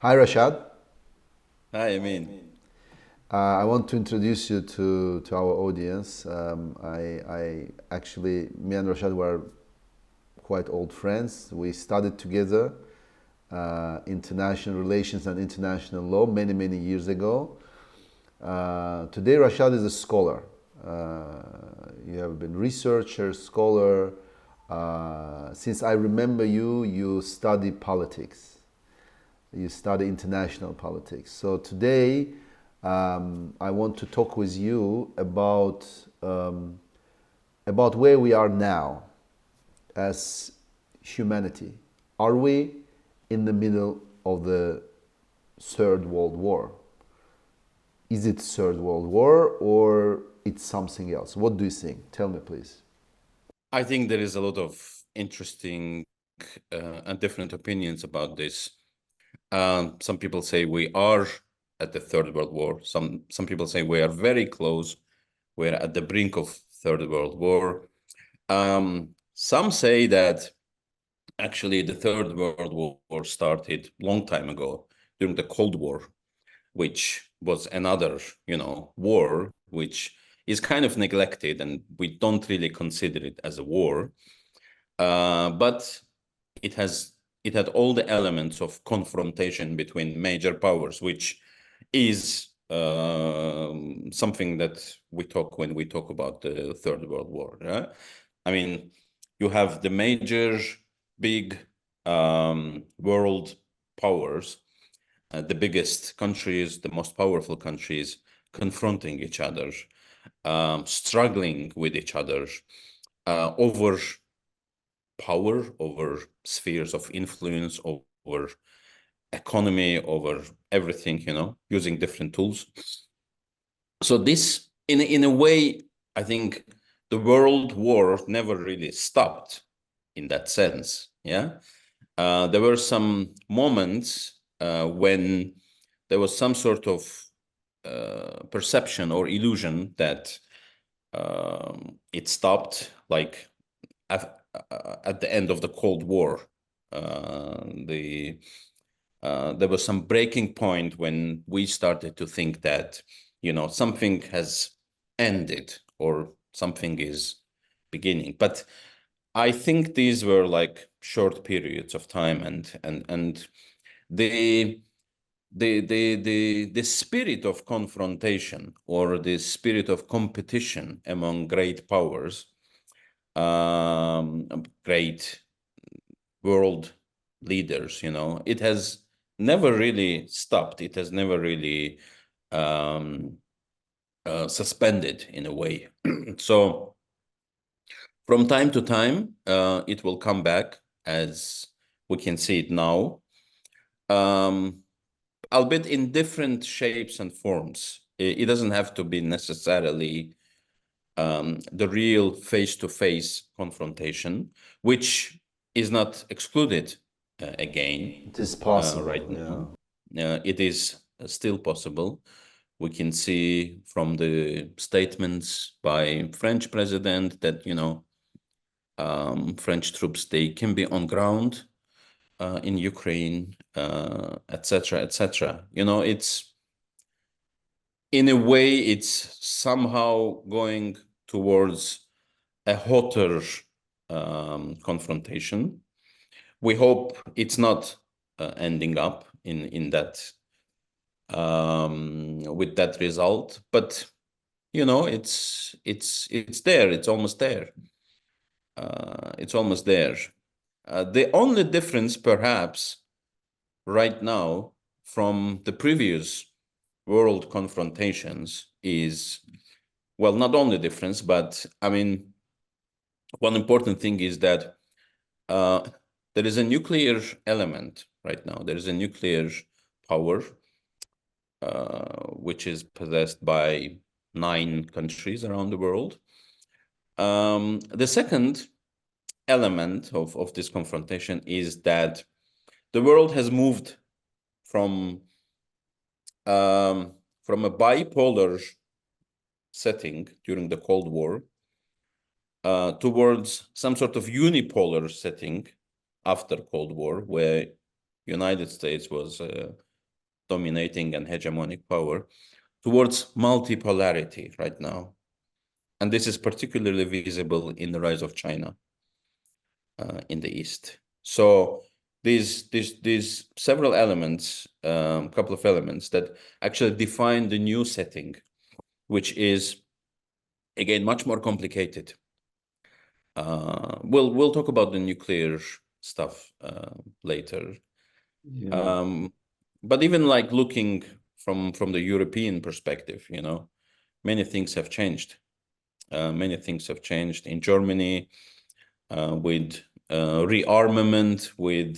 Hi, Rashad. Hi, I mean, I want to introduce you to our audience. Me and Rashad were quite old friends. We studied together international relations and international law many years ago. Today, Rashad is a scholar. You have been researcher, scholar. Since I remember you, you study politics. You study international politics. So today, I want to talk with you about where we are now as humanity. Are we in the middle of the Third World War? Is it Third World War or it's something else? What do you think? Tell me, please. I think there is a lot of interesting and different opinions about this. Some people say we are at the Third World War. Some people say we are very close. We're at the brink of Third World War. Some say that actually the Third World War started long time ago during the Cold War, which was another, war, which is kind of neglected, and we don't really consider it as a war. But it has it had all the elements of confrontation between major powers, which is something that we talk when we talk about the Third World War. Yeah? I mean, you have the major big world powers, the biggest countries, the most powerful countries confronting each other, struggling with each other over power, over spheres of influence, over economy, over everything, using different tools. So this, in a way, I think the world war never really stopped in that sense. Yeah. There were some moments when there was some sort of perception or illusion that it stopped, like at the end of the Cold War. There was some breaking point when we started to think that, something has ended or something is beginning. But I think these were like short periods of time, and the the spirit of confrontation or the spirit of competition among great powers, great world leaders, it has never really stopped. It has never really um, suspended in a way. So from time to time, it will come back, as we can see it now, um, albeit in different shapes and forms. It doesn't have to be necessarily the real face-to-face confrontation, which is not excluded again It is possible, right yeah. now. It is still possible. We can see from the statements by French president that, French troops, they can be on ground in Ukraine, etc., etc. It's in a way, it's somehow going towards a hotter confrontation. We hope it's not ending up in that with that result, but it's there. It's almost there. It's almost there. The only difference, perhaps, right now from the previous world confrontations is, well, not only difference, but I mean, one important thing is that uh, there is a nuclear element right now. There is a nuclear power which is possessed by 9 countries around the world. The second element of this confrontation is that the world has moved from um, from a bipolar setting during the Cold War towards some sort of unipolar setting after Cold War, where United States was dominating and hegemonic power towards multipolarity right now. And this is particularly visible in the rise of China in the East. So these several elements, couple of elements that actually define the new setting, which is, again, much more complicated. We'll talk about the nuclear stuff later. Yeah. But even like looking from the European perspective, many things have changed. Many things have changed in Germany with rearmament, with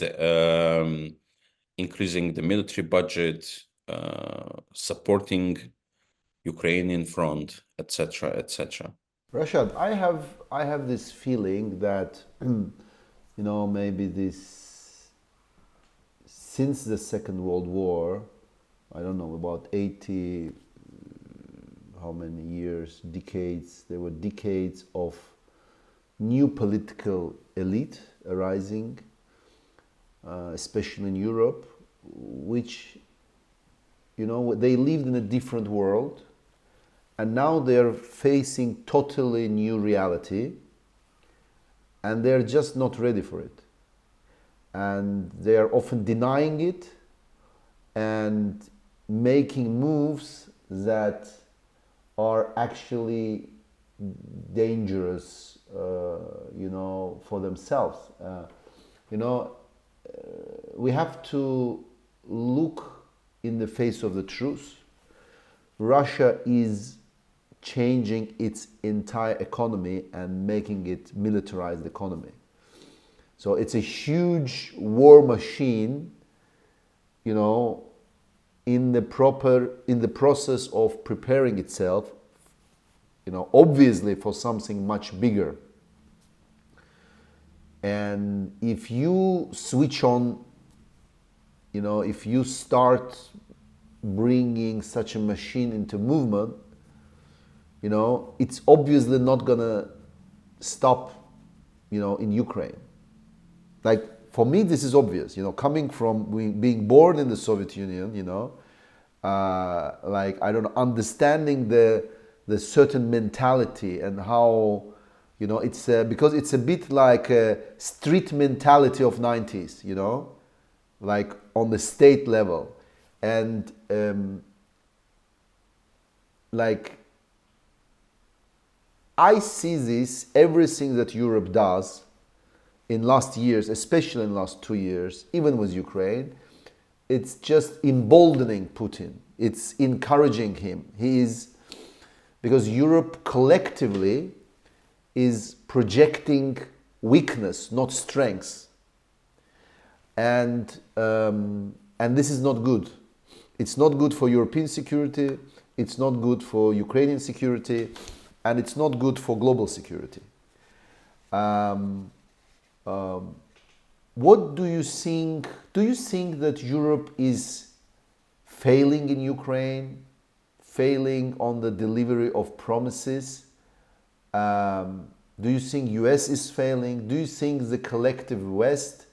increasing the military budget, supporting Ukrainian front, etc., etc. Rashad, I have this feeling that maybe this since the Second World War, I don't know, about 80, how many years, decades, there were decades of new political elite arising, especially in Europe, which, they lived in a different world, and now they're facing totally new reality, and they're just not ready for it. And they are often denying it and making moves that are actually dangerous, for themselves. We have to look in the face of the truth. Russia is changing its entire economy and making it militarized economy. So it's a huge war machine, in the process of preparing itself, obviously for something much bigger. And if you switch on, if you start bringing such a machine into movement, it's obviously not gonna stop, in Ukraine. Like, for me, this is obvious, coming from being born in the Soviet Union, like, I don't know, understanding the certain mentality and how, it's because it's a bit like a street mentality of 90s, like on the state level. And like, I see this, everything that Europe does in last years, especially in last 2 years, even with Ukraine, it's just emboldening Putin. It's encouraging him. Because Europe collectively is projecting weakness, not strength. And this is not good. It's not good for European security, it's not good for Ukrainian security, and it's not good for global security. What do you think? Do you think that Europe is failing in Ukraine, failing on the delivery of promises? Do you think US is failing? Do you think the collective West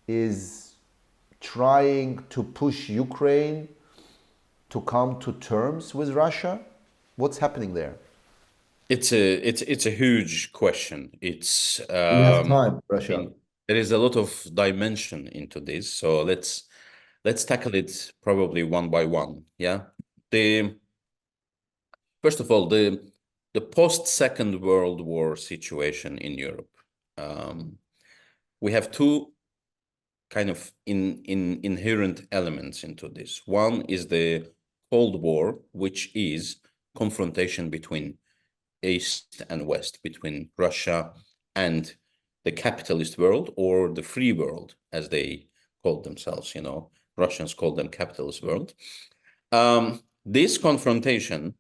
is trying to push Ukraine to come to terms with Russia? What's happening there? It's a huge question. It's We have time, I Rashad. mean, there is a lot of dimension into this, so let's tackle it probably one by one. Yeah. First of all, the post-Second World War situation in Europe. We have two kind of inherent elements into this. One is the Cold War, which is confrontation between East and West, between Russia and the capitalist world, or the free world, as they called themselves. Russians called them capitalist world. This confrontation,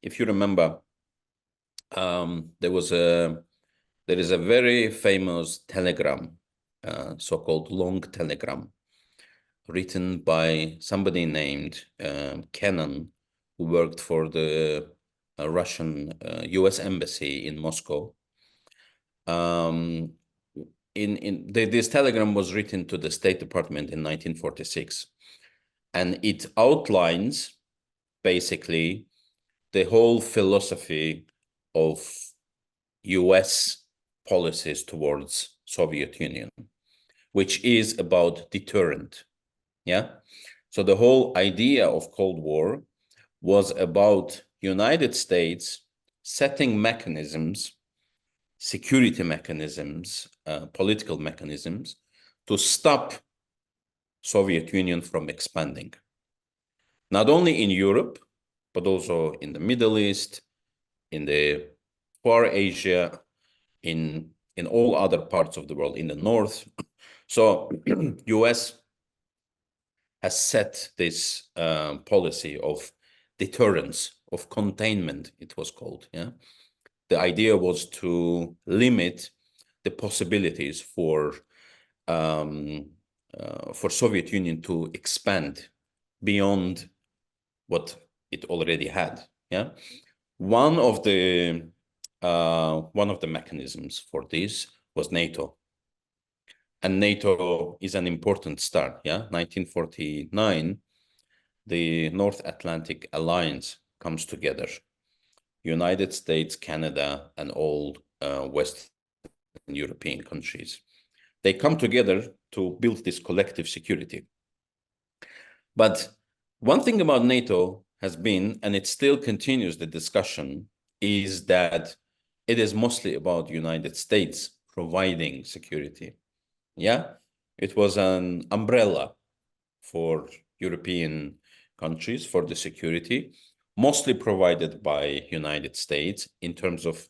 if you remember, there is a very famous telegram, so-called long telegram, written by somebody named Kennan, who worked for the Russian US embassy in Moscow. This telegram was written to the State Department in 1946, And it outlines basically the whole philosophy of US policies towards Soviet Union, which is about deterrent. Yeah. So the whole idea of Cold War was about United States setting mechanisms, security mechanisms, political mechanisms to stop Soviet Union from expanding, not only in Europe, but also in the Middle East, in the Far Asia, in all other parts of the world, in the North. So US has set this policy of deterrence, of containment, it was called. Yeah, the idea was to limit the possibilities for Soviet Union to expand beyond what it already had. Yeah, one of the mechanisms for this was NATO. And NATO is an important start. Yeah, 1949, the North Atlantic Alliance comes together. United States, Canada, and all Western European countries. They come together to build this collective security. But one thing about NATO has been, and it still continues the discussion, is that it is mostly about United States providing security. Yeah, it was an umbrella for European countries for the security, mostly provided by United States in terms of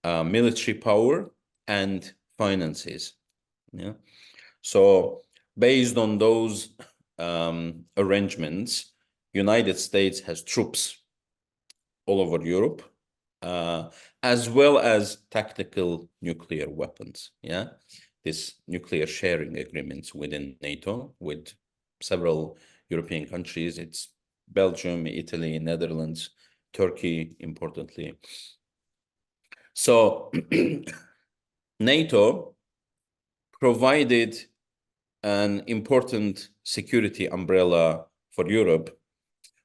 military power and finances. Yeah. So based on those arrangements, United States has troops all over Europe, as well as tactical nuclear weapons. Yeah, this nuclear sharing agreements within NATO with several European countries. It's Belgium, Italy, Netherlands, Turkey, importantly. So NATO provided an important security umbrella for Europe,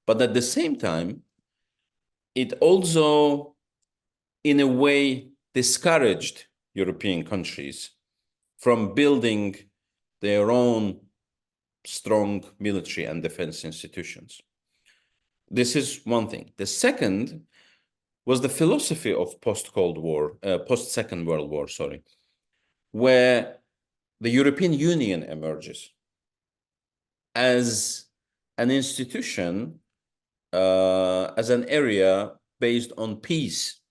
but at the same time, it also, in a way, discouraged European countries from building their own strong military and defense institutions. This is one thing. The second was the philosophy of post-Cold War, post-Second World War, sorry, where the European Union emerges as an institution, as an area based on peace,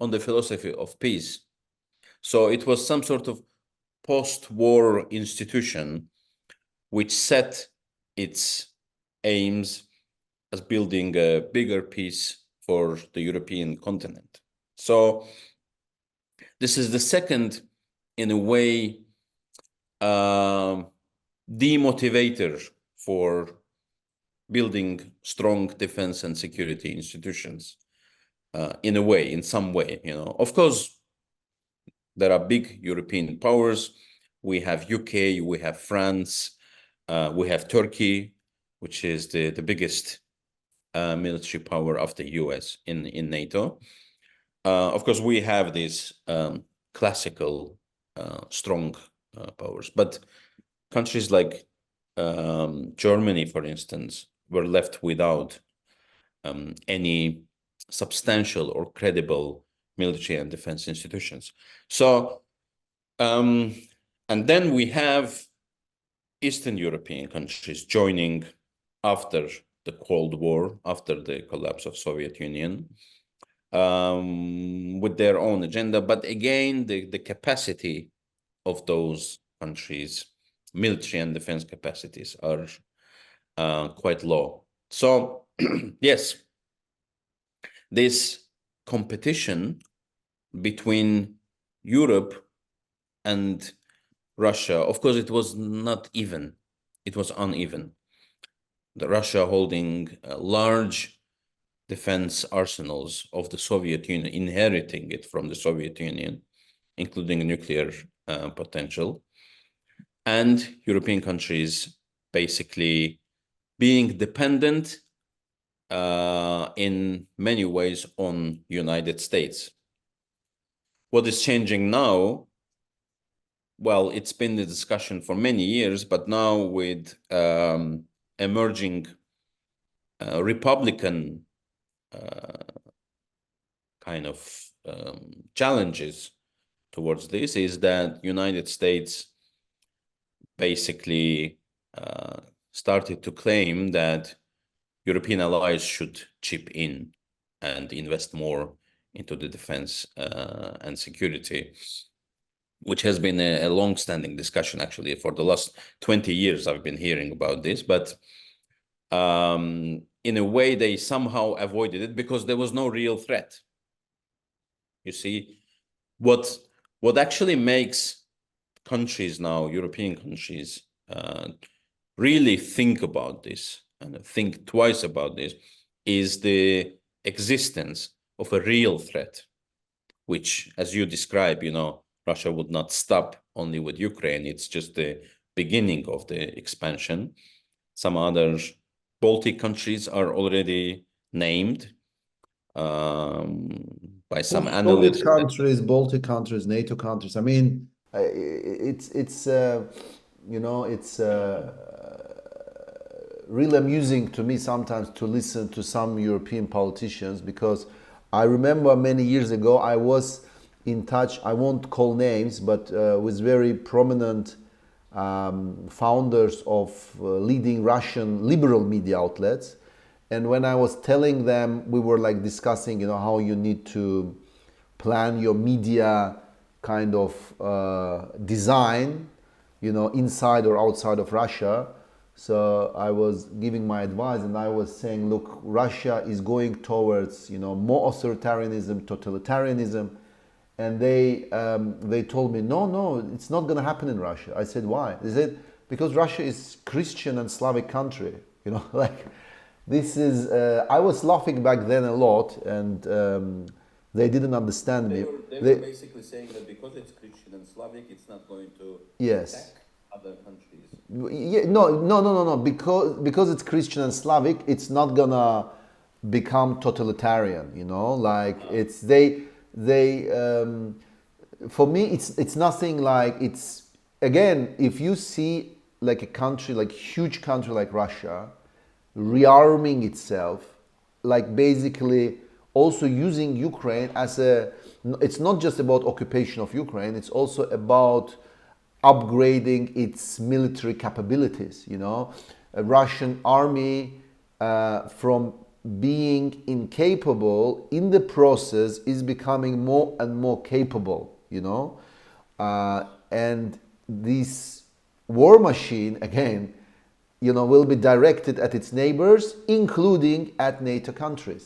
on the philosophy of peace. So it was some sort of post-war institution which set its aims as building a bigger peace for the European continent. So this is the second, in a way, demotivator for building strong defense and security institutions, in a way, in some way. You know, of course, there are big European powers. We have UK, we have France, we have Turkey, which is the biggest military power after US in NATO. Of course, we have these classical strong powers, but countries like Germany, for instance, were left without any substantial or credible military and defense institutions. So, and then we have Eastern European countries joining after the Cold War, after the collapse of Soviet Union, with their own agenda. But again, the capacity of those countries, military and defense capacities, are quite low. So yes, this competition between Europe and Russia, of course, it was not even, it was uneven. The Russia holding large defense arsenals of the Soviet Union, inheriting it from the Soviet Union, including nuclear potential, and European countries basically being dependent in many ways on United States. What is changing now? Well, it's been the discussion for many years, but now with emerging Republican kind of challenges towards this, is that United States basically started to claim that European allies should chip in and invest more into the defense and security, which has been a long-standing discussion. Actually, for the last 20 years, I've been hearing about this, but in a way, they somehow avoided it because there was no real threat. You see, what actually makes countries now, European countries, really think about this and think twice about this, is the existence of a real threat, which, as you describe, Russia would not stop only with Ukraine. It's just the beginning of the expansion. Some other Baltic countries are already named by some Soviet analysts. countries, Baltic countries, NATO countries. I mean, it's really amusing to me sometimes to listen to some European politicians, because I remember many years ago I was in touch, I won't call names, but with very prominent founders of leading Russian liberal media outlets. And when I was telling them, we were like discussing, how you need to plan your media kind of design, inside or outside of Russia. So I was giving my advice, and I was saying, look, Russia is going towards, more authoritarianism, totalitarianism. And they told me, no, it's not going to happen in Russia. I said, why? They said, because Russia is Christian and Slavic country. Like, this is, I was laughing back then a lot, and they didn't understand me. They were basically saying that because it's Christian and Slavic, it's not going to attack other countries. Yeah, no. Because it's Christian and Slavic, it's not gonna become totalitarian. Like it's they. For me, it's nothing like it's. Again, if you see like a country, like huge country like Russia, rearming itself, like basically also using Ukraine as a, it's not just about occupation of Ukraine, it's also about upgrading its military capabilities. A Russian army from being incapable in the process is becoming more and more capable, and this war machine again, will be directed at its neighbors, including at NATO countries.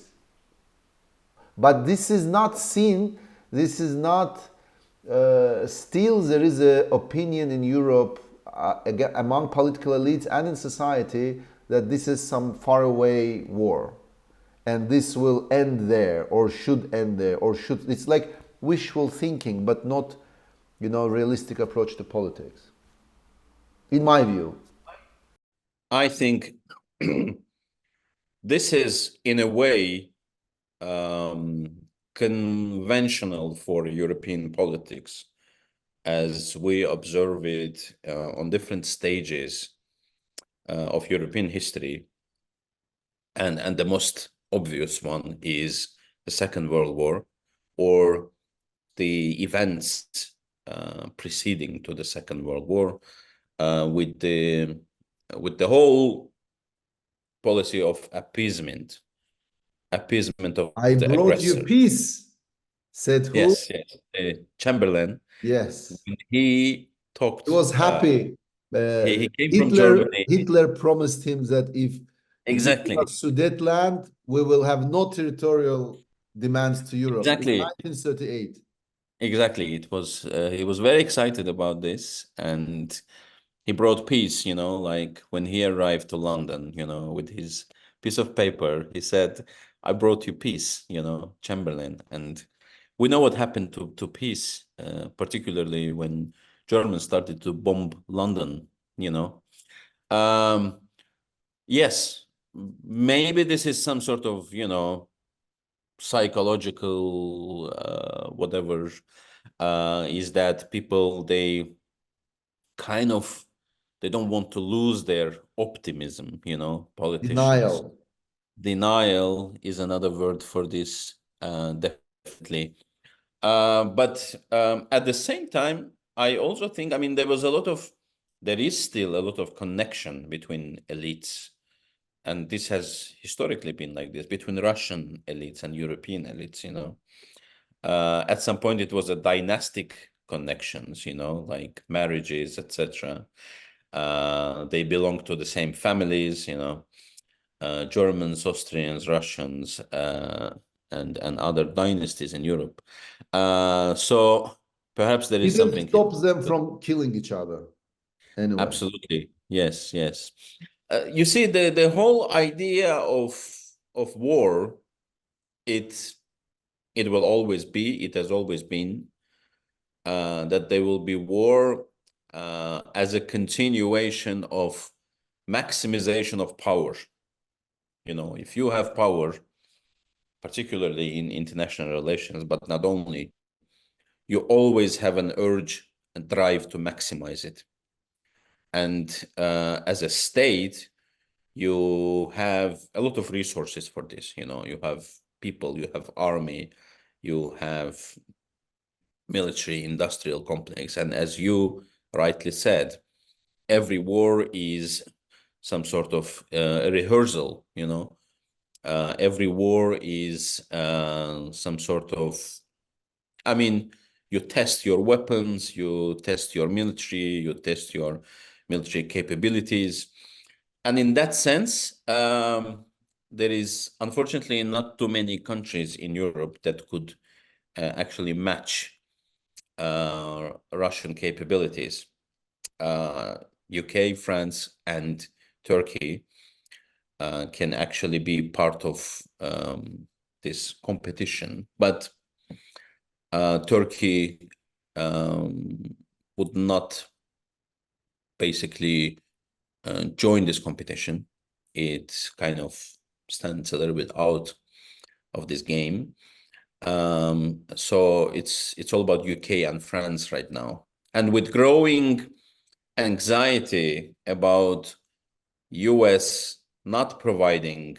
But this is not seen, this is not, still there is an opinion in Europe among political elites and in society that this is some faraway war. And this will end there, or should end there, or should, it's like wishful thinking, but not, realistic approach to politics. In my view. I think this is, in a way, conventional for European politics, as we observe it on different stages of European history. And the most obvious one is the Second World War, or the events preceding to the Second World War, with the whole policy of appeasement of I the brought you aggressor. peace, said who? Yes. Chamberlain. Yes. When he talked, He was happy. he came from Germany. Hitler promised him that if you Exactly. give us Sudetenland, we will have no territorial demands to Europe. Exactly. In 1938. Exactly. It was he was very excited about this, and he brought peace, like when he arrived to London, with his piece of paper, he said, I brought you peace, Chamberlain. And we know what happened to peace, particularly when Germans started to bomb London, um, Yes, maybe this is some sort of, psychological whatever, is that people, they kind of, they don't want to lose their optimism, politicians. Denial. Denial is another word for this, definitely. But at the same time, I also think, I mean, there is still a lot of connection between elites, and this has historically been like this between Russian elites and European elites. At some point, it was a dynastic connections, like marriages, etc. They belong to the same families. Germans, Austrians, Russians, and other dynasties in Europe. So perhaps there is Didn't something. stop them from killing each other anyway. Absolutely, yes, yes. You see, the whole idea of war, it it will always be, it has always been, that there will be war as a continuation of maximization of power. If you have power, particularly in international relations, but not only, you always have an urge and drive to maximize it. And as a state, you have a lot of resources for this. You have people, you have army, you have military industrial complex. And as you rightly said, every war is some sort of rehearsal. Every war is some sort of, I mean, you test your weapons, you test your military, you test your military capabilities. And in that sense, there is unfortunately not too many countries in Europe that could actually match Russian capabilities. UK, France, and Turkey can actually be part of this competition. But Turkey would not basically join this competition. It kind of stands a little bit out of this game. So it's all about UK and France right now. And with growing anxiety about US not providing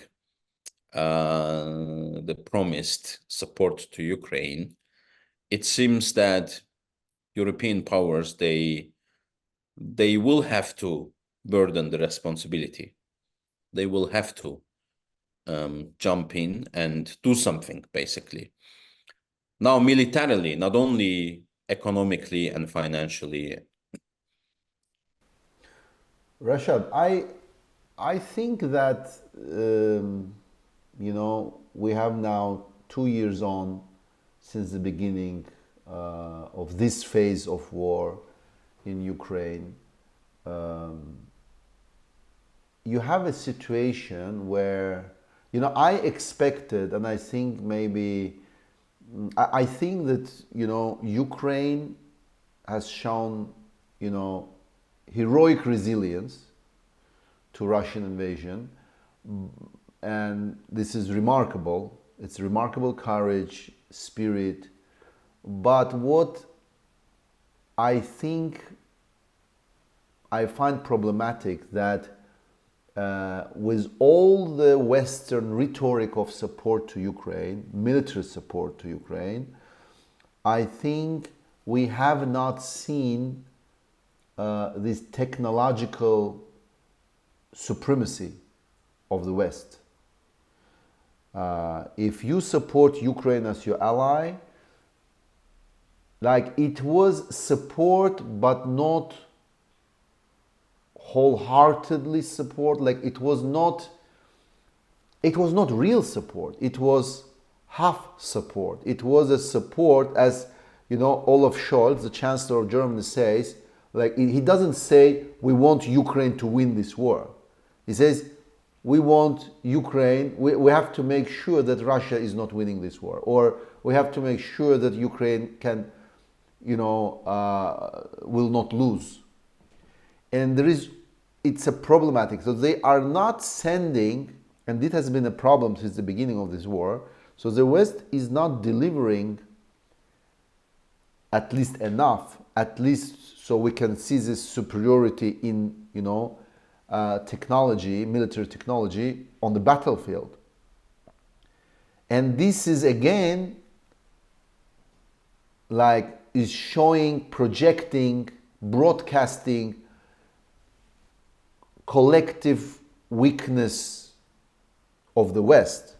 the promised support to Ukraine, it seems that European powers, they will have to burden the responsibility. They will have to jump in and do something, basically. Now, militarily, not only economically and financially. Rashad, I think that we have now 2 years on since the beginning of this phase of war in Ukraine. You have a situation where I expected, and I think maybe I think that Ukraine has shown heroic resilience to Russian invasion, and this is remarkable. It's remarkable courage, spirit. But what I think I find problematic that with all the Western rhetoric of support to Ukraine, military support to Ukraine, I think we have not seen this technological supremacy of the West. If you support Ukraine as your ally, like it was support, but not wholeheartedly support. Like it was not real support. It was half support. It was a support, as Olaf Scholz, the Chancellor of Germany, says. Like he doesn't say we want Ukraine to win this war. He says we want Ukraine. We have to make sure that Russia is not winning this war, or we have to make sure that Ukraine can, will not lose. And there is it's a problematic. So they are not sending, and this has been a problem since the beginning of this war. So the West is not delivering at least enough, at least so we can see this superiority in, technology, military technology on the battlefield. And this is again like is showing, projecting, broadcasting collective weakness of the West.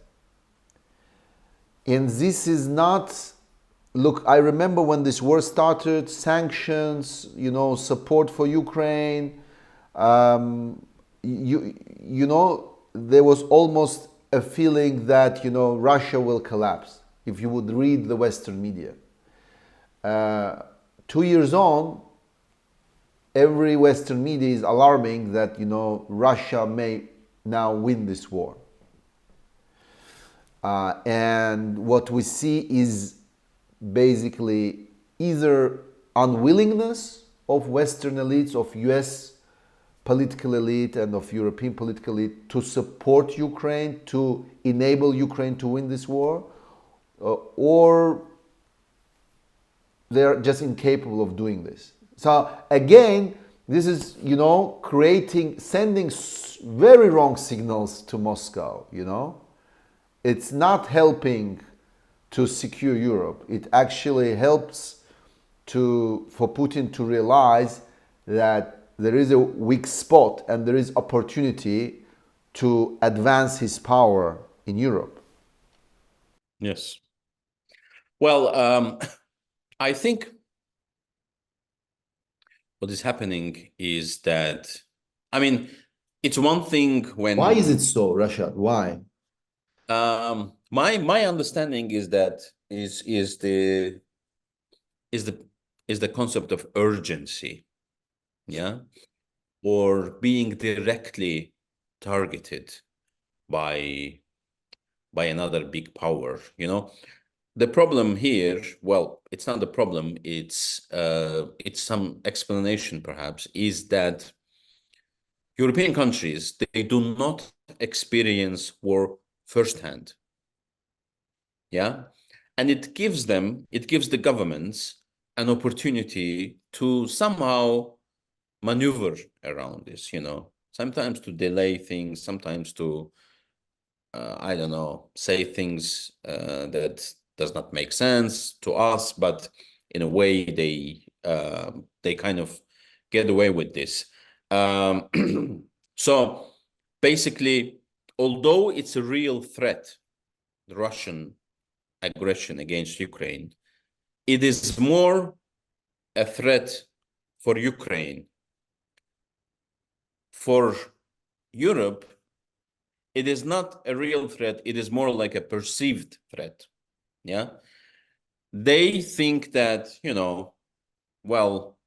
And this is not, look, I remember when this war started, sanctions, support for Ukraine, there was almost a feeling that, Russia will collapse if you would read the Western media. 2 years on, every Western media is alarming that, Russia may now win this war. And what we see is basically either unwillingness of Western elites, of US political elite and of European political elite to support Ukraine, to enable Ukraine to win this war, or they're just incapable of doing this. So again, this is, sending very wrong signals to Moscow, It's not helping to secure Europe. It actually helps for Putin to realize that there is a weak spot and there is opportunity to advance his power in Europe. Yes. Well, I think what is happening is that, it's one thing when... Why is it so, Rashad? Why? My understanding is that is the concept of urgency, yeah, or being directly targeted by another big power. The problem here, well, it's not the problem, it's some explanation perhaps, is that European countries, they do not experience war firsthand. Yeah. And it gives the governments an opportunity to somehow maneuver around this, sometimes to delay things, sometimes to, I don't know, say things that does not make sense to us, but in a way they kind of get away with this. So basically, although it's a real threat, the Russian aggression against Ukraine, it is more a threat for Ukraine. For Europe, it is not a real threat. It is more like a perceived threat. Yeah. They think that, well,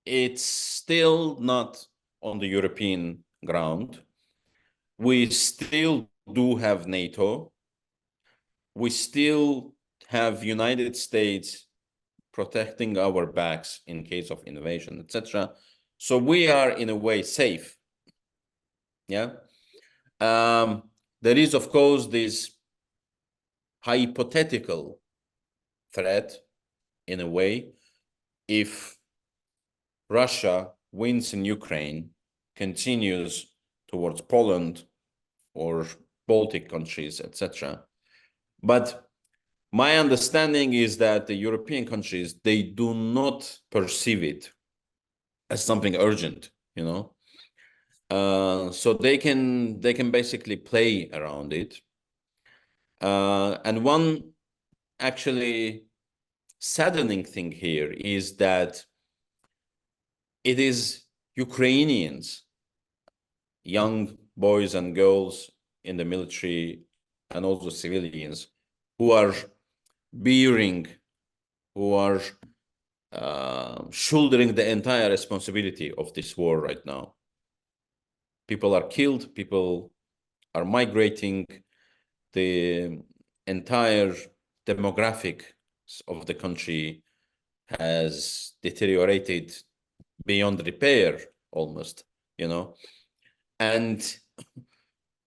it's still not on the European ground. We still do have NATO. We still have United States protecting our backs in case of invasion, etc. So we are in a way safe. Yeah. There is, of course, this hypothetical threat in a way. If Russia wins in Ukraine, continues towards Poland or Baltic countries, etc. But my understanding is that the European countries, they do not perceive it as something urgent, so they can basically play around it. And one actually saddening thing here is that it is Ukrainians, young boys and girls in the military and also civilians, who are shouldering the entire responsibility of this war right now. People are killed, people are migrating, the entire demographic of the country has deteriorated beyond repair almost. you know, and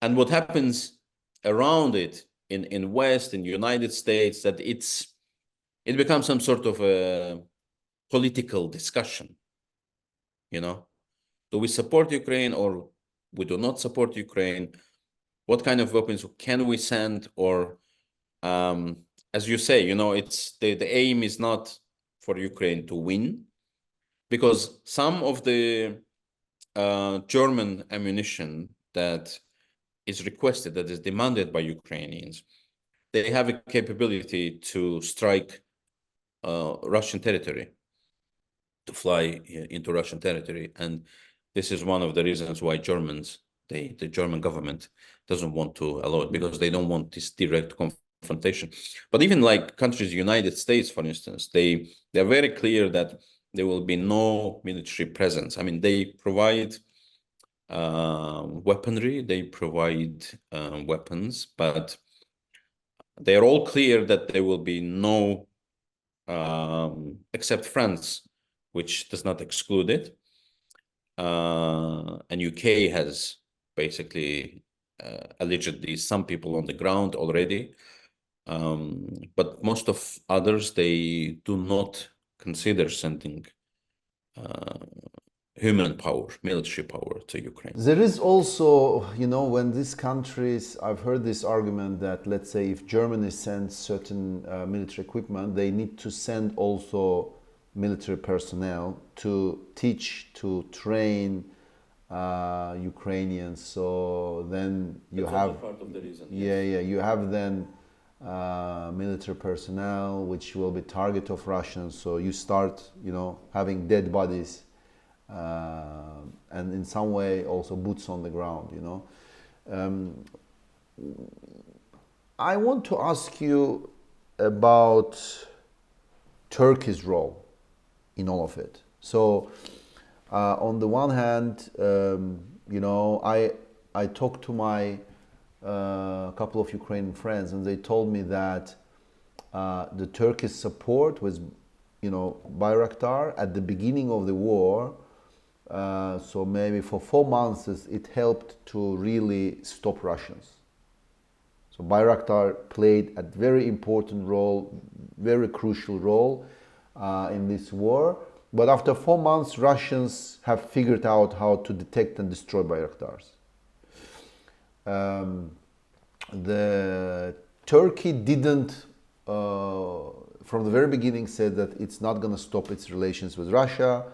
what happens around it in West, in the United States, that it becomes some sort of a political discussion, you know. Do we support Ukraine or we do not support Ukraine? What kind of weapons can we send? Or as you say, you know, it's the aim is not for Ukraine to win, because some of the German ammunition that is requested, that is demanded by Ukrainians, they have a capability to strike Russian territory, to fly into Russian territory. And this is one of the reasons why the German government doesn't want to allow it, because they don't want this direct confrontation. But even like countries, United States, for instance, they're very clear that there will be no military presence. I mean, they provide weaponry, they provide weapons, but they are all clear that there will be no, except France, which does not exclude it. And UK has basically allegedly some people on the ground already. But most of others, they do not consider sending human power, military power to Ukraine. There is also, you know, when these countries, I've heard this argument that, let's say, if Germany sends certain military equipment, they need to send also military personnel to teach, to train Ukrainians. So then you That's have also part of the reason. yeah, you have then military personnel which will be target of Russians. So you start, you know, having dead bodies, and in some way also boots on the ground, you know. I want to ask you about Turkey's role in all of it. So on the one hand, you know, I talked to my couple of Ukrainian friends, and they told me that the Turkish support was, you know, Bayraktar at the beginning of the war. So maybe for 4 months it helped to really stop Russians. So Bayraktar played a very important role, very crucial role in this war. But after 4 months, Russians have figured out how to detect and destroy Bayraktars. The Turkey didn't, from the very beginning, said that it's not going to stop its relations with Russia,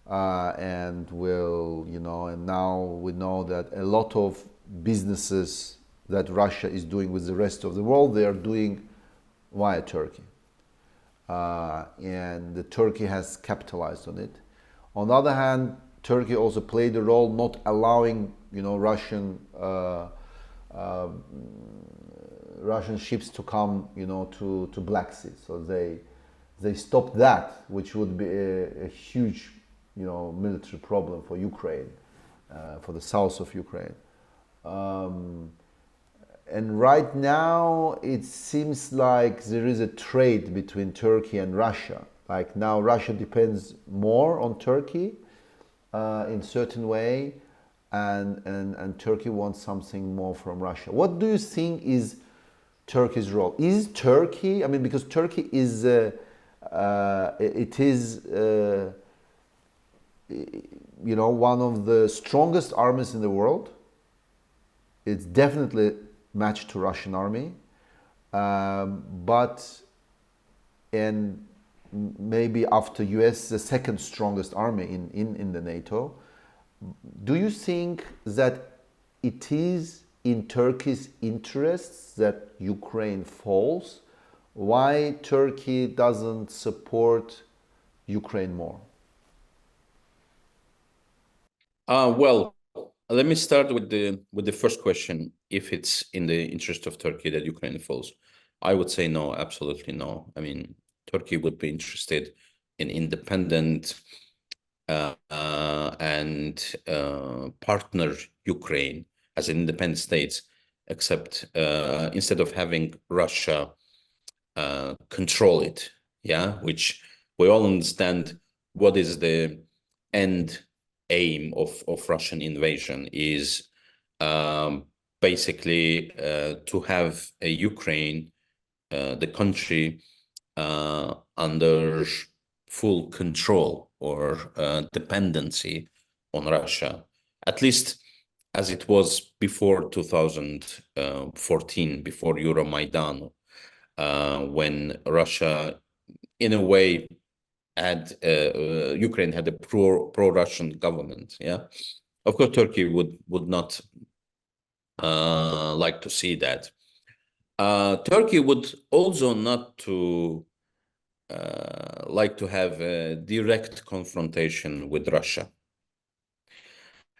and will, you know, and now we know that a lot of businesses that Russia is doing with the rest of the world, they are doing via Turkey. And the Turkey has capitalized on it. On the other hand, Turkey also played a role not allowing, you know, Russian ships to come, you know, to Black Sea. So they stopped that, which would be a huge, you know, military problem for Ukraine, for the south of Ukraine. And right now, it seems like there is a trade between Turkey and Russia. Like now, Russia depends more on Turkey in certain way, and Turkey wants something more from Russia. What do you think is Turkey's role? Is Turkey? I mean, because Turkey is, you know, one of the strongest armies in the world. It's definitely matched to Russian army, but and maybe after US, the second strongest army in the NATO. Do you think that it is in Turkey's interests that Ukraine falls? Why Turkey doesn't support Ukraine more? Well, let me start with the first question. If it's in the interest of Turkey that Ukraine falls, I would say no, absolutely no. I mean, Turkey would be interested in independent and partner Ukraine as an independent state, except instead of having Russia control it, yeah, which we all understand what is the end aim of Russian invasion is basically to have a Ukraine, the country, under full control or dependency on Russia, at least as it was before 2014, before Euromaidan, when Russia, in a way, had Ukraine had a pro-Russian government. Yeah, of course, Turkey would not like to see that. Turkey would also not to like to have a direct confrontation with Russia,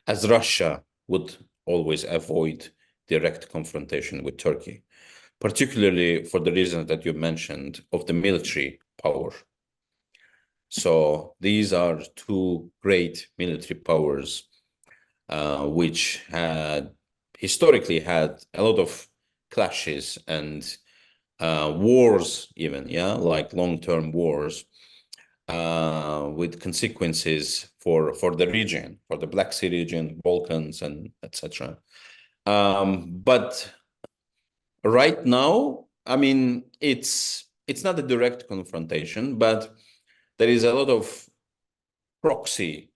as Russia would always avoid direct confrontation with Turkey, particularly for the reasons that you mentioned of the military power. So these are two great military powers, which had historically had a lot of clashes and wars, even, yeah, like long-term wars, with consequences for the region, for the Black Sea region, Balkans, and etc. But right now, I mean, it's not a direct confrontation, but there is a lot of proxy,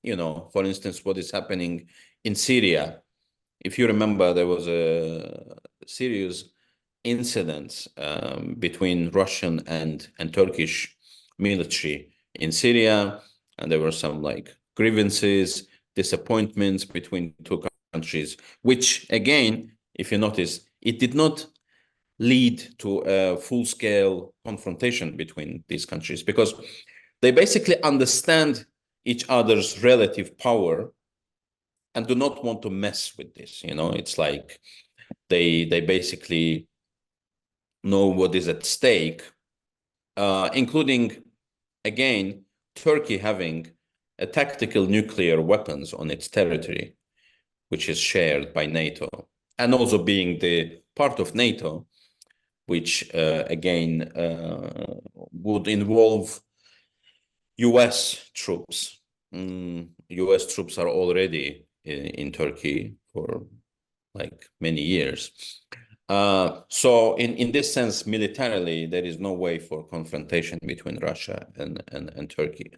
for instance, what is happening in Syria. If you remember, there was a serious incidents between Russian and Turkish military in Syria, and there were some like grievances, disappointments between two countries, which again, if you notice, it did not lead to a full-scale confrontation between these countries, because they basically understand each other's relative power and do not want to mess with this. It's like they basically know what is at stake, including, again, Turkey having a tactical nuclear weapons on its territory, which is shared by NATO, and also being the part of NATO, which again would involve US troops. US troops are already in Turkey for like many years. So in this sense, militarily, there is no way for confrontation between Russia and Turkey.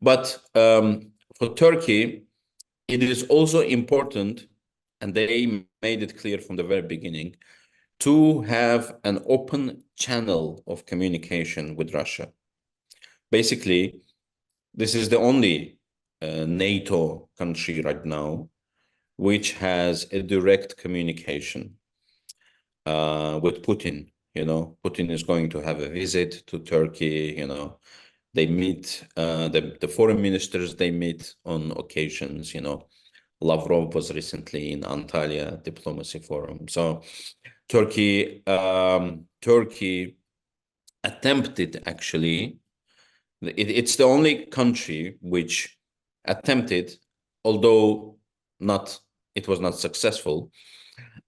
But for Turkey, it is also important, and they made it clear from the very beginning, to have an open channel of communication with Russia. Basically, this is the only NATO country right now which has a direct communication with Putin. Putin is going to have a visit to Turkey. They meet, the foreign ministers, they meet on occasions. Lavrov was recently in Antalya Diplomacy Forum. So Turkey attempted, actually, it's the only country which attempted, although it was not successful.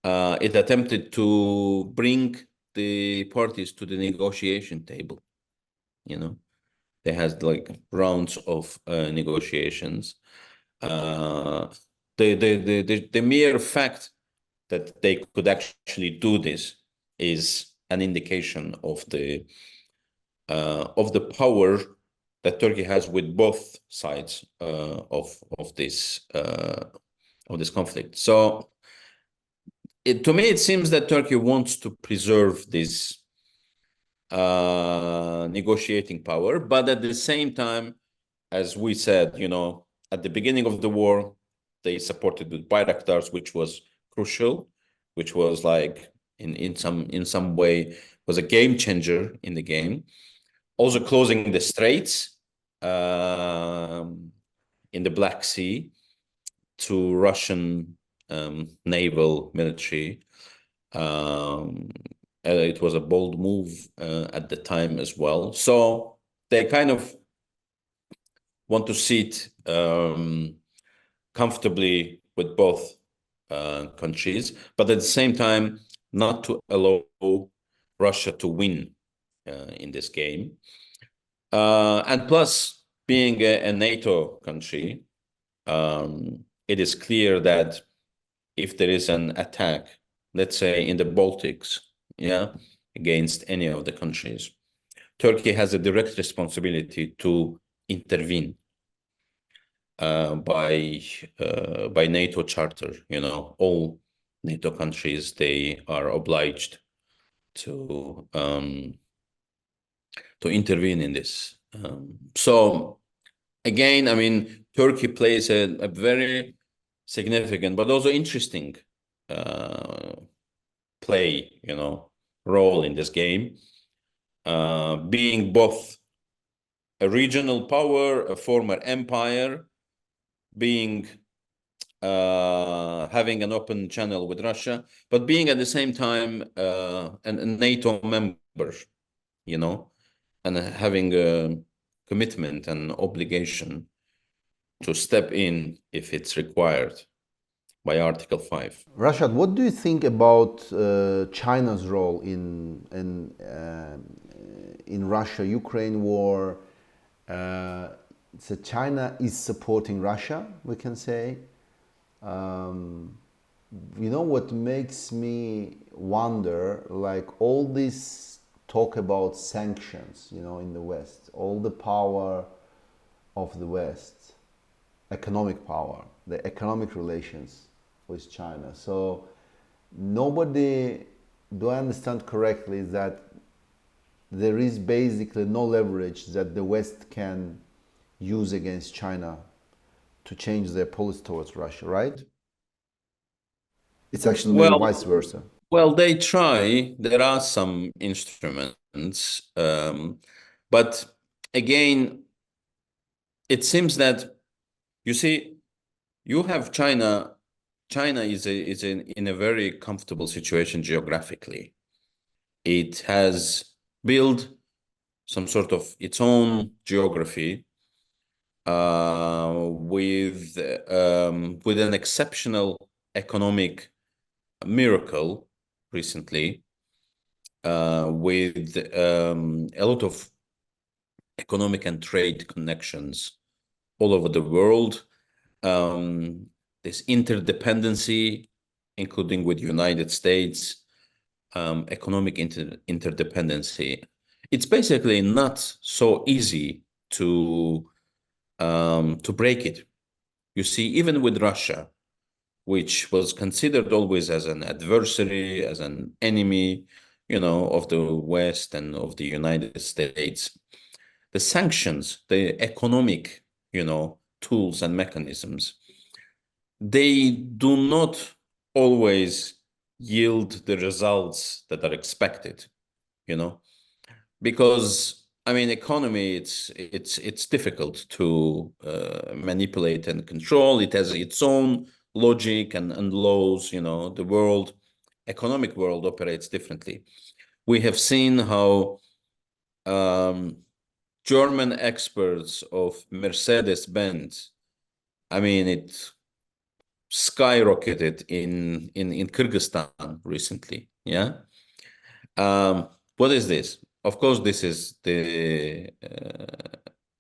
It attempted to bring the parties to the negotiation table. They had like rounds of negotiations. The mere fact that they could actually do this is an indication of the power that Turkey has with both sides of this conflict. So to me, it seems that Turkey wants to preserve this negotiating power, but at the same time, as we said, at the beginning of the war, they supported with Bayraktars, which was crucial, which was like in some way was a game changer in the game. Also closing the straits in the Black Sea to Russian naval military. It was a bold move at the time as well. So they kind of want to sit comfortably with both countries, but at the same time, not to allow Russia to win in this game. And plus, being a NATO country, it is clear that if there is an attack, let's say in the Baltics, yeah, against any of the countries, Turkey has a direct responsibility to intervene by NATO charter. All NATO countries, they are obliged to intervene in this. So again, I mean, Turkey plays a very significant but also interesting play, role in this game, being both a regional power, a former empire, being having an open channel with Russia, but being at the same time a NATO member, and having a commitment and obligation to step in if it's required by Article 5. Rashad, what do you think about China's role in Russia-Ukraine war? So China is supporting Russia, we can say. What makes me wonder, like all this talk about sanctions, in the West, all the power of the West, economic power, the economic relations with China. So nobody, do I understand correctly, that there is basically no leverage that the West can use against China to change their policy towards Russia, right? It's actually maybe vice versa. Well, they try. There are some instruments, but again, it seems that you see, you have China. China is in a very comfortable situation geographically. It has built some sort of its own geography with an exceptional economic miracle recently, with a lot of economic and trade connections all over the world. This interdependency, including with United States, economic interdependency. It's basically not so easy to break it. You see, even with Russia, which was considered always as an adversary, as an enemy, of the West and of the United States, the sanctions, the economic, tools and mechanisms, they do not always yield the results that are expected, because I mean, economy, it's difficult to manipulate and control. It has its own logic and laws. The economic world operates differently. We have seen how German experts of Mercedes-Benz, I mean, it skyrocketed in Kyrgyzstan recently. Yeah. What is this? Of course, this is the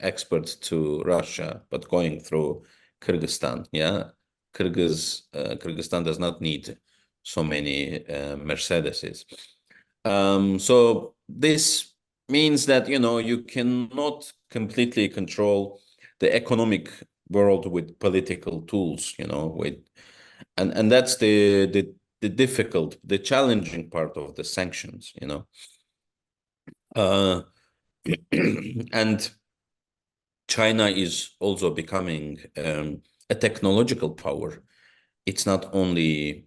expert to Russia, but going through Kyrgyzstan. Yeah. Kyrgyzstan does not need so many Mercedeses. So this means that, you cannot completely control the economic world with political tools, and that's the difficult, the challenging part of the sanctions, and China is also becoming a technological power. It's not only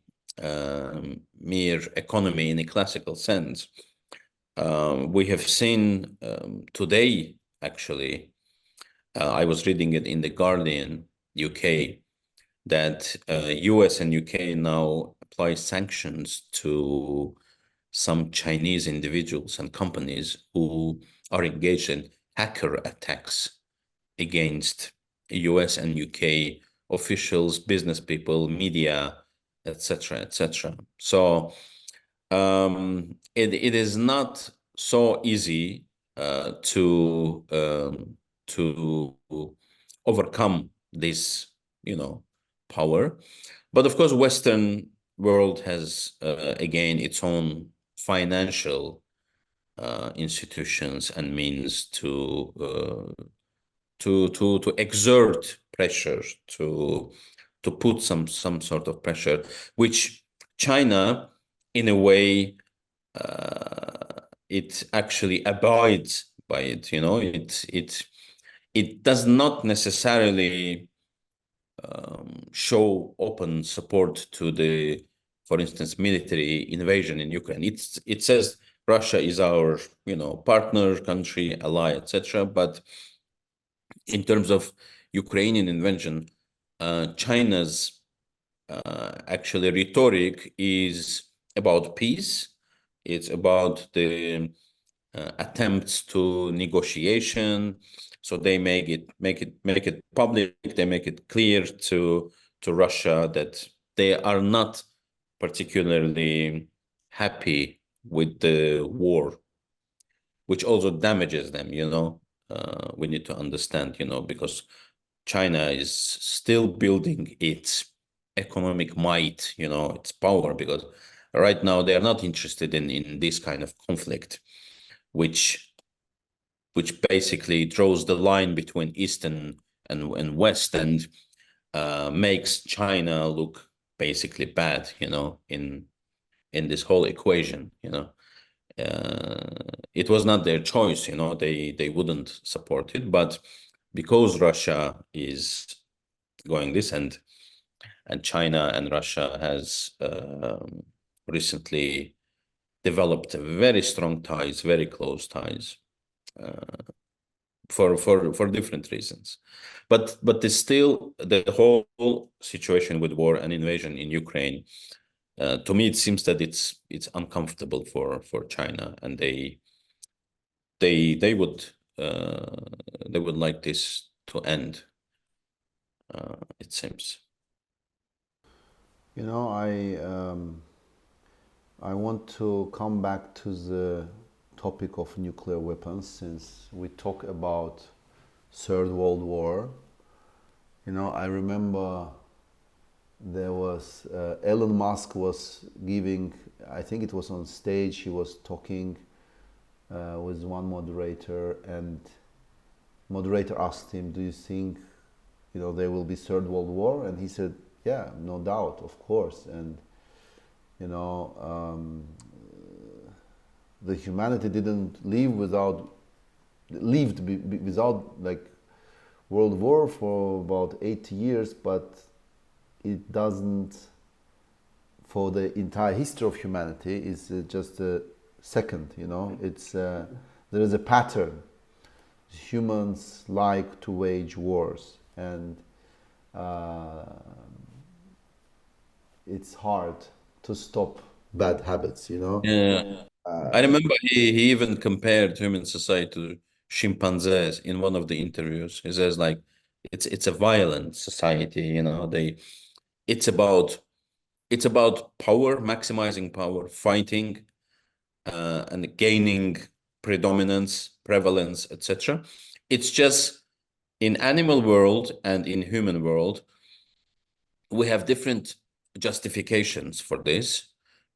mere economy in a classical sense. We have seen today, actually, I was reading it in The Guardian, UK, that US and UK now apply sanctions to some Chinese individuals and companies who are engaged in hacker attacks against US and UK officials, business people, media, etc., etc. So it is not so easy to overcome this, power. But of course, Western world has again its own financial institutions and means to exert pressure, to put some sort of pressure, which China, in a way, it actually abides by it. It does not necessarily show open support to the, for instance, military invasion in Ukraine. It says Russia is our, partner country, ally, etc. But in terms of Ukrainian invasion, China's actually rhetoric is about peace. It's about the attempts to negotiation. So they make it public. They make it clear to Russia that they are not particularly happy with the war, which also damages them. We need to understand, because China is still building its economic might, its power, because right now they are not interested in this kind of conflict, which basically draws the line between East and West, and makes China look basically bad, in this whole equation. It was not their choice, they wouldn't support it, but because Russia is going this, and China and Russia has recently developed very strong ties, very close ties, for different reasons. But there's still the whole situation with war and invasion in Ukraine. To me, it seems that it's uncomfortable for China, and they would like this to end. It seems. I want to come back to the topic of nuclear weapons, since we talk about Third World War. I remember there was Elon Musk was giving, I think it was on stage, he was talking with one moderator, and moderator asked him, do you think there will be Third World War? And he said, yeah, no doubt, of course. And the humanity didn't lived without like World War for about 80 years, but it doesn't, for the entire history of humanity, is just a second. It's there is a pattern. Humans like to wage wars, and it's hard to stop bad habits. Yeah. I remember he even compared human society to chimpanzees in one of the interviews. He says like it's a violent society, it's about power, maximizing power, fighting, and gaining prevalence, etc. It's just in animal world and in human world, we have different justifications for this.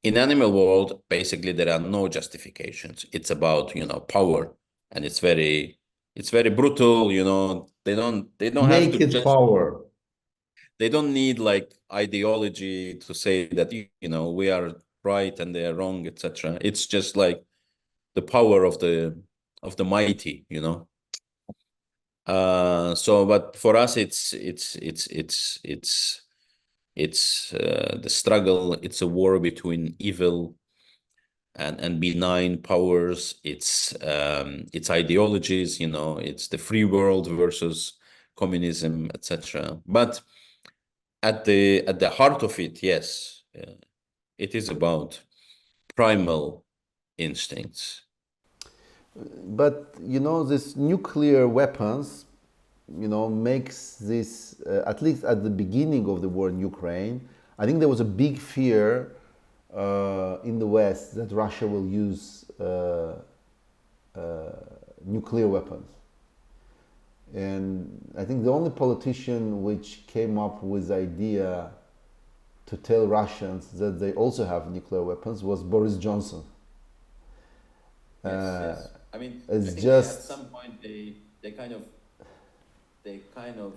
In animal world, basically there are no justifications. It's about, power, and it's very brutal. They don't have to Naked just, power. they don't need like ideology to say that, we are right and they are wrong, etc. It's just like the power of the mighty. So but for us, it's the struggle. It's a war between evil and benign powers. It's ideologies. It's the free world versus communism, etc. But at the heart of it, yes, it is about primal instincts. But this nuclear weapons, makes this, at least at the beginning of the war in Ukraine, I think there was a big fear in the West that Russia will use nuclear weapons. And I think the only politician which came up with the idea to tell Russians that they also have nuclear weapons was Boris Johnson. Yes, yes. I mean, I It's think they at just, some point they kind of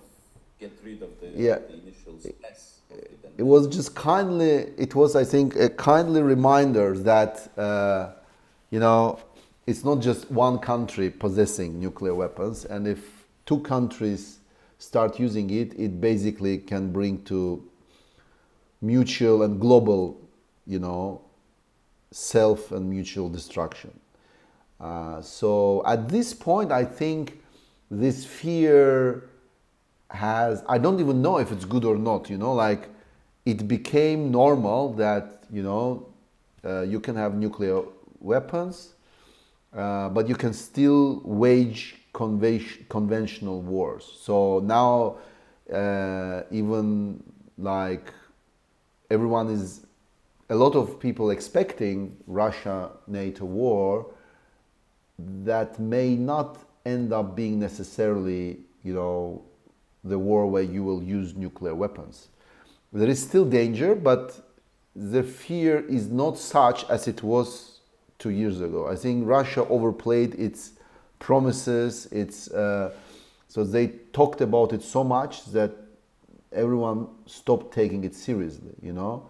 get rid of the yeah, initial stress of it dependency. was just kindly, it was, I think, a kindly reminder that, you know, it's not just one country possessing nuclear weapons. And if two countries start using it, it basically can bring to mutual and global, you know, self and mutual destruction. So at this point, I think this fear has, I don't even know if it's good or not, you know, like it became normal that, you know, you can have nuclear weapons, but you can still wage conventional wars. So now, even like everyone is, a lot of people expecting Russia NATO war that may not end up being necessarily, you know, the war where you will use nuclear weapons. There is still danger, but the fear is not such as it was 2 years ago. I think Russia overplayed its promises. So they talked about it so much that everyone stopped taking it seriously. You know,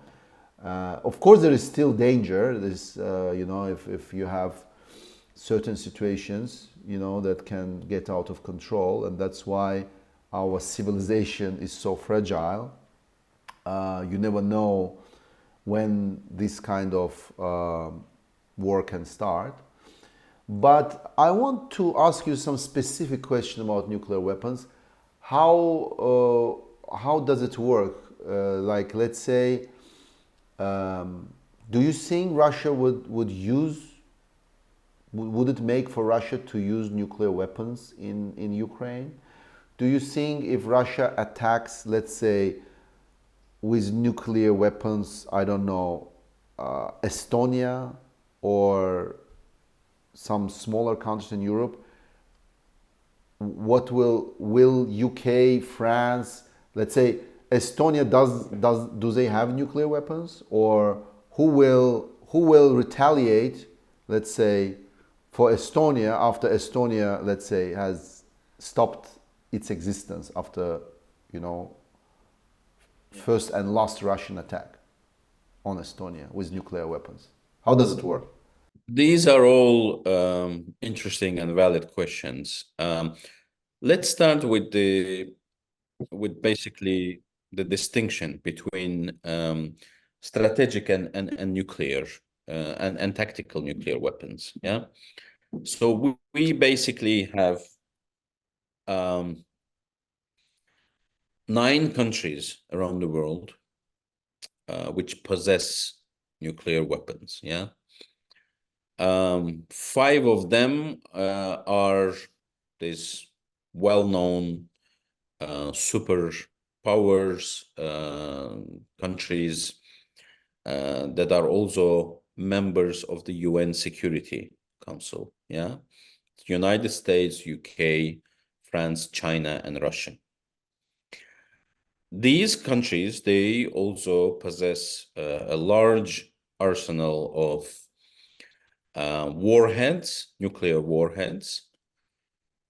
of course there is still danger. There's, you know, if you have certain situations, you know, that can get out of control, and that's why our civilization is so fragile. You never know when this kind of war can start. But I want to ask you some specific question about nuclear weapons. How does it work? Like, let's say, do you think Russia would use, would it make for Russia to use nuclear weapons in Ukraine? Do you think if Russia attacks, let's say, with nuclear weapons, I don't know, Estonia or some smaller countries in Europe, what will UK, France, let's say Estonia, do they have nuclear weapons, or who will retaliate, let's say, for Estonia after Estonia, let's say, has stopped its existence after, you know, first and last Russian attack on Estonia with nuclear weapons? How does it work? These are all interesting and valid questions. Let's start with basically the distinction between strategic and nuclear and tactical nuclear weapons. Yeah. So we basically have 9 countries around the world which possess nuclear weapons. Yeah. 5 of them are these well-known super powers countries that are also members of the UN Security Council. Yeah, United States, UK, France, China, and Russia. These countries, they also possess a large arsenal of warheads, nuclear warheads,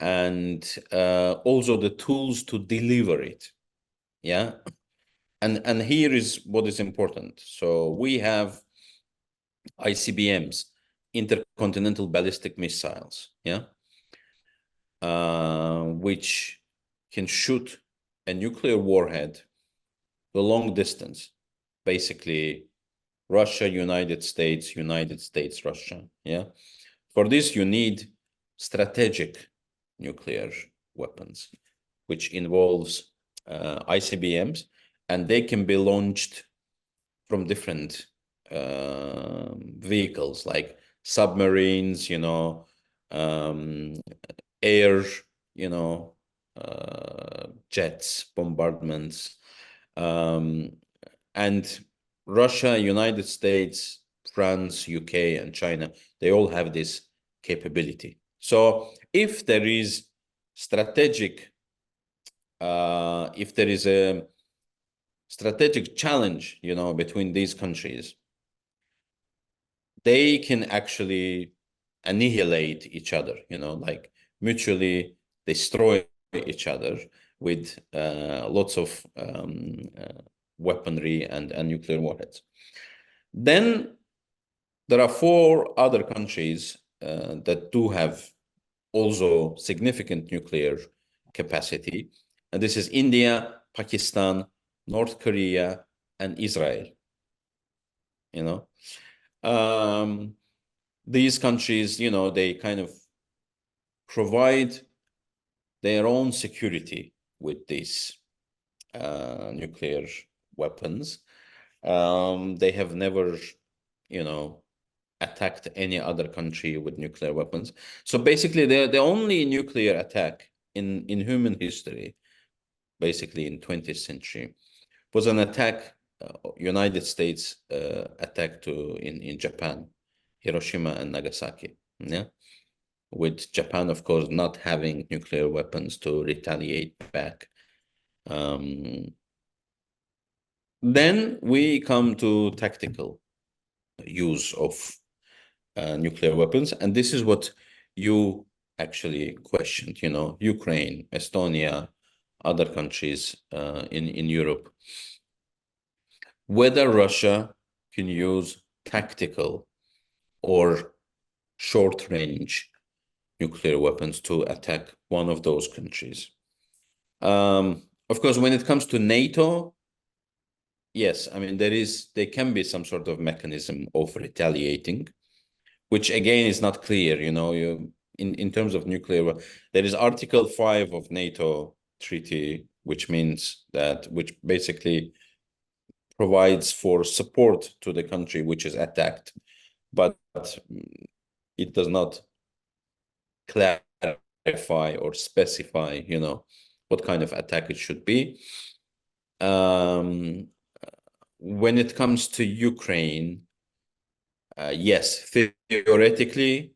and also the tools to deliver it. Yeah. And here is what is important. So we have ICBMs, intercontinental ballistic missiles, yeah, which can shoot a nuclear warhead the long distance, basically Russia, United States, Russia. Yeah. For this, you need strategic nuclear weapons, which involves ICBMs, and they can be launched from different vehicles like submarines, you know, air, you know, jets, bombardments, and Russia, United States, France, UK, and China, they all have this capability. So if there is strategic, if there is a strategic challenge, between these countries, they can actually annihilate each other, like mutually destroy each other with lots of weaponry and nuclear warheads. Then there are 4 other countries that do have also significant nuclear capacity. And this is India, Pakistan, North Korea, and Israel. These countries, they kind of provide their own security with these nuclear weapons. They have never, attacked any other country with nuclear weapons. So basically, the only nuclear attack in human history, basically in 20th century, was an attack, United States attack in Japan, Hiroshima and Nagasaki. Yeah, with Japan, of course, not having nuclear weapons to retaliate back. Then we come to tactical use of nuclear weapons, and this is what you actually questioned. Ukraine, Estonia, other countries in Europe, whether Russia can use tactical or short-range nuclear weapons to attack one of those countries. Of course, when it comes to NATO, yes, I mean, there can be some sort of mechanism of retaliating, which again is not clear. In terms of nuclear, there is Article 5 of NATO treaty, which basically provides for support to the country which is attacked, but it does not clarify or specify, what kind of attack it should be. When it comes to Ukraine, yes, theoretically,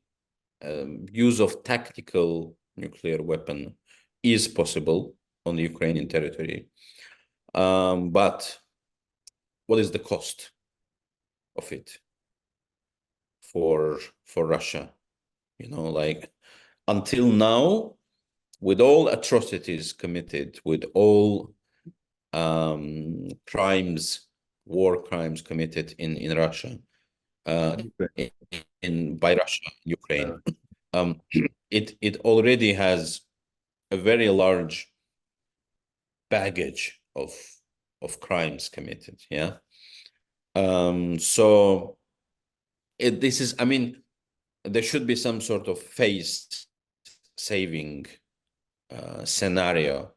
use of tactical nuclear weapon is possible on the Ukrainian territory. But what is the cost of it for Russia? Like, until now, with all atrocities committed, with all war crimes committed in Russia, by Russia, Ukraine, it already has a very large baggage of crimes committed. Yeah. So I mean, there should be some sort of face-saving scenario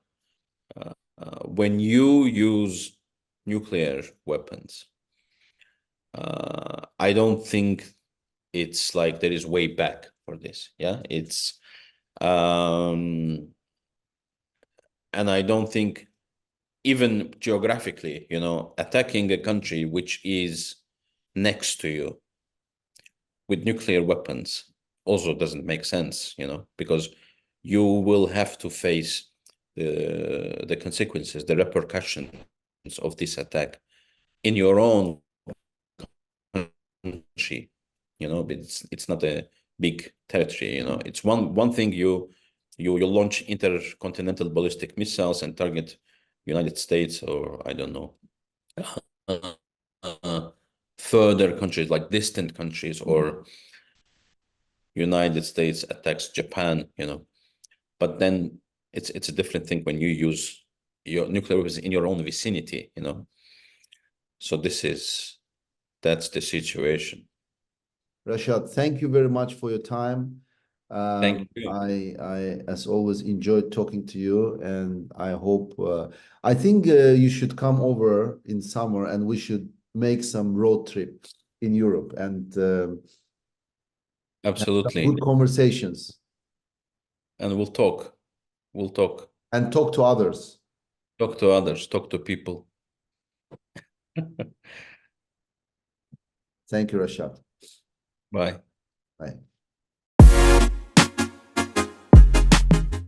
when you use nuclear weapons. I don't think it's like there is way back for this. Yeah, and I don't think even geographically, attacking a country which is next to you with nuclear weapons also doesn't make sense, because you will have to face the consequences, the repercussions of this attack in your own country. But it's not a big territory. It's one thing you launch intercontinental ballistic missiles and target United States, or I don't know, further countries, like distant countries, or United States attacks Japan, but then it's a different thing when you use your nuclear weapons in your own vicinity, So that's the situation. Rashad, thank you very much for your time. Thank you. I, as always, enjoyed talking to you, and I hope, I think you should come over in summer, and we should make some road trip in Europe and have some Absolutely. good conversations And we'll talk. and talk to others. Talk to others, talk to people. Thank you, Rashad. Bye. Bye.